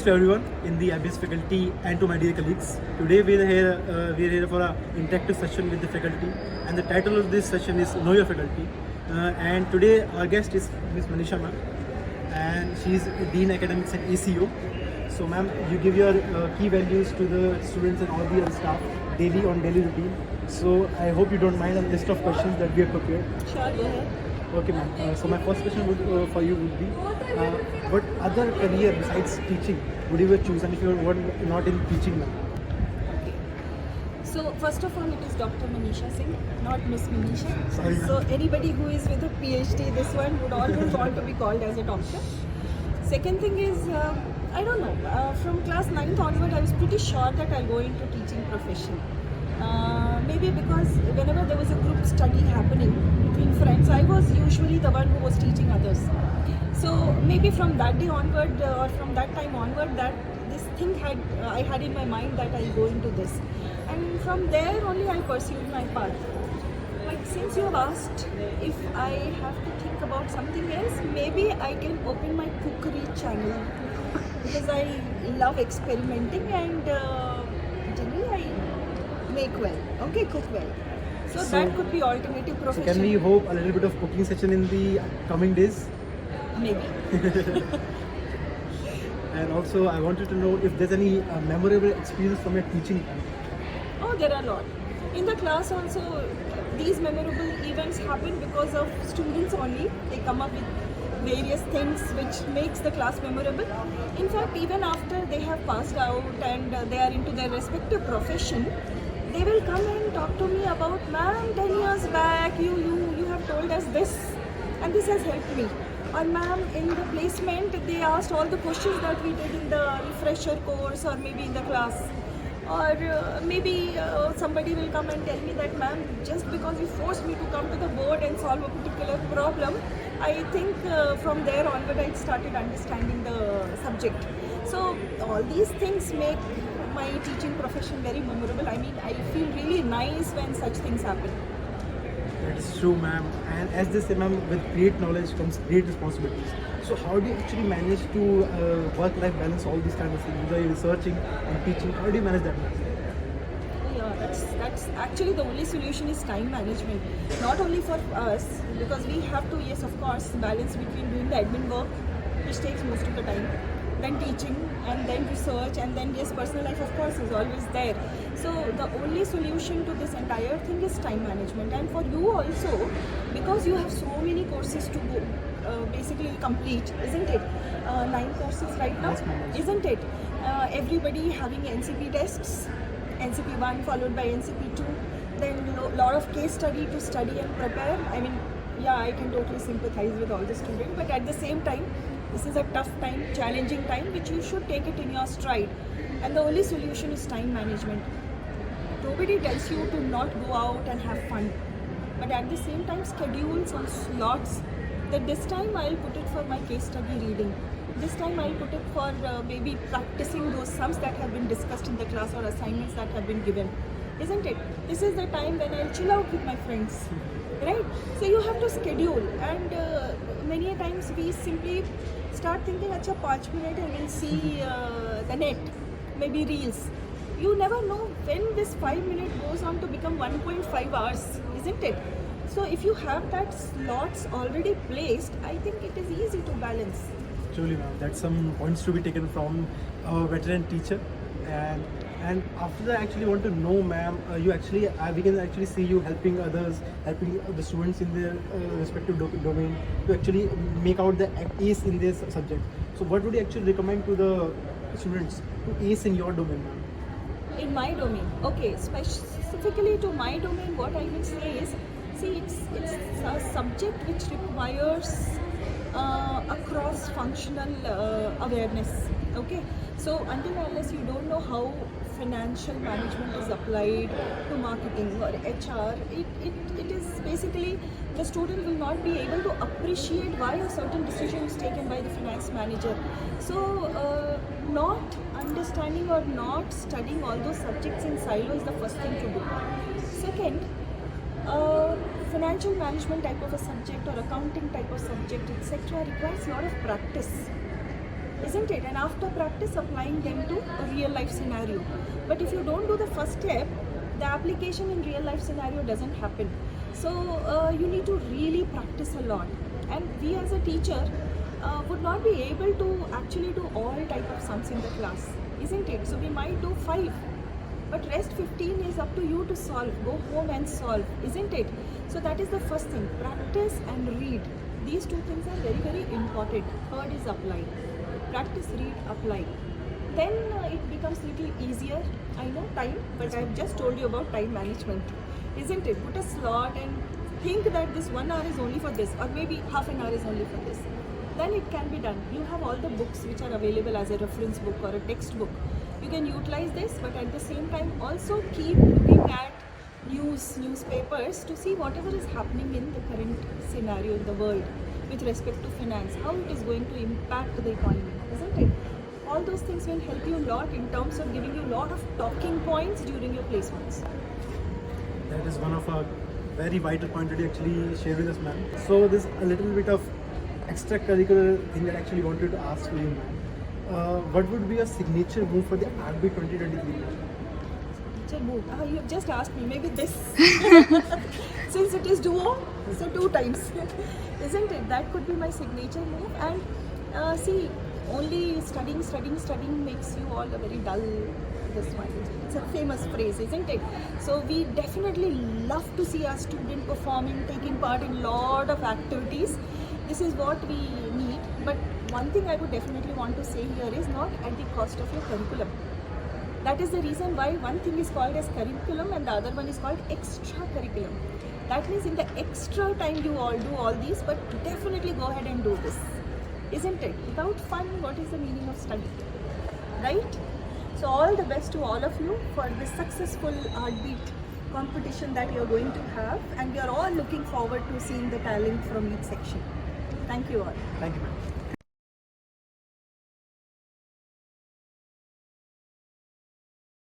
to everyone in the IBS faculty and to my dear colleagues. Today we're here for an interactive session with the faculty, and the title of this session is Know Your Faculty. And today our guest is Ms. Manisha ma'am, and she is Dean Academics at ACO. So ma'am, you give your key values to the students and all the other staff daily on daily routine. So I hope you don't mind a list of questions that we have prepared. Sure, go ahead. Okay ma'am, so my first question for you would be, what other career besides teaching would you choose, and if you were not in teaching ma'am? Okay. So first of all, it is Dr. Manisha Singh, not Miss Manisha. Sorry, ma'am. So anybody who is with a PhD, this one would always want to be called as a doctor. Second thing is, I don't know, from class 9th onward, I was pretty sure that I'll go into teaching profession. Maybe because whenever there was a group study happening between friends, I was usually the one who was teaching others. So maybe from that day onward or from that time onward, that this thing I had in my mind that I'll go into this. And from there only I pursued my path. But since you have asked if I have to think about something else, maybe I can open my cookery channel because I love experimenting and generally I make well, okay, cook well. So that could be alternative profession. So can we hope a little bit of cooking session in the coming days? Maybe. And also I wanted to know if there's any memorable experience from your teaching time. Oh, there are a lot. In the class also, these memorable events happen because of students only. They come up with various things which makes the class memorable. In fact, even after they have passed out and they are into their respective profession, they will come and talk to me about, ma'am, 10 years back, you have told us this and this has helped me. Or ma'am, in the placement, they asked all the questions that we did in the refresher course or maybe in the class. Or maybe somebody will come and tell me that, ma'am, just because you forced me to come to the board and solve a particular problem, I think from there onward I started understanding the subject. So all these things make my teaching profession very memorable. I mean, I feel really nice when such things happen. That is true ma'am, and as they say ma'am, with great knowledge comes great responsibilities. So how do you actually manage to work-life balance all these kind of things? Whether you're researching and teaching, how do you manage that ma'am? Yeah, that's actually the only solution is time management. Not only for us, because we have to, yes, of course, balance between doing the admin work, which takes most of the time, then teaching, and then research, and then yes, personal life, of course, is always there. So the only solution to this entire thing is time management. And for you also, because you have so many courses to go, basically complete, isn't it? 9 courses right now, isn't it? Everybody having NCP tests, NCP 1 followed by NCP 2, then a lot of case study to study and prepare. I mean, yeah, I can totally sympathize with all the students, but at the same time, this is a tough time, challenging time, which you should take it in your stride. And the only solution is time management. Nobody tells you to not go out and have fun, but at the same time, schedule some slots that this time I'll put it for my case study reading. This time I'll put it for maybe practicing those sums that have been discussed in the class or assignments that have been given. Isn't it? This is the time when I'll chill out with my friends. Right? So you have to schedule, and many a times we simply start thinking, acha 5 minutes and we'll see the net, maybe reels. You never know when this 5 minutes goes on to become 1.5 hours, isn't it? So if you have that slots already placed, I think it is easy to balance. Truly ma'am, that's some points to be taken from a veteran teacher. And after that, I actually want to know ma'am, you actually, we can actually see you helping others, helping the students in their respective domain to actually make out the ace in this subject. So what would you actually recommend to the students to ace in your domain ma'am? In my domain, okay, specifically to my domain, what I will say is, see, it's a subject which requires a cross-functional awareness, okay? So until unless you don't know how financial management is applied to marketing or HR, it is basically the student will not be able to appreciate why a certain decision is taken by the finance manager. So not understanding or not studying all those subjects in silo is the first thing to do. Second, financial management type of a subject or accounting type of subject, etc., requires a lot of practice. isn't it? And after practice, applying them to a real life scenario. But if you don't do the first step, the application in real life scenario doesn't happen. So you need to really practice a lot. And we as a teacher would not be able to actually do all type of sums in the class, isn't it? So we might do 5, but rest 15 is up to you to solve. Go home and solve, isn't it? So that is the first thing. Practice and read. These two things are very, very important. Third is apply. Practice, read, apply. Then it becomes little easier. I know time, but I've just told you about time management, isn't it? Put a slot and think that this 1 hour is only for this, or maybe half an hour is only for this. Then it can be done. You have all the books which are available as a reference book or a textbook. You can utilize this, but at the same time also keep looking at newspapers to see whatever is happening in the current scenario in the world with respect to finance, how it is going to impact the economy, isn't it? All those things will help you a lot in terms of giving you a lot of talking points during your placements. That is one of our very vital point that you actually share with us, ma'am. So there's a little bit of extracurricular thing that I actually wanted to ask you, ma'am. What would be a signature move for the RB 2023? Signature move? You have just asked me. Maybe this. Since it is duo, so 2 times, isn't it? That could be my signature move. And see, only studying makes you all a very dull. This one, it's a famous phrase, isn't it? So we definitely love to see our student performing, taking part in lot of activities. This is what we need. But one thing I would definitely want to say here is not at the cost of your curriculum. That is the reason why one thing is called as curriculum and the other one is called extra curriculum. That means in the extra time you all do all these, but definitely go ahead and do this, isn't it? Without fun, what is the meaning of study, right? So all the best to all of you for this successful Heartbeat competition that you're going to have, and we are all looking forward to seeing the talent from each section. Thank you all. Thank you, ma'am.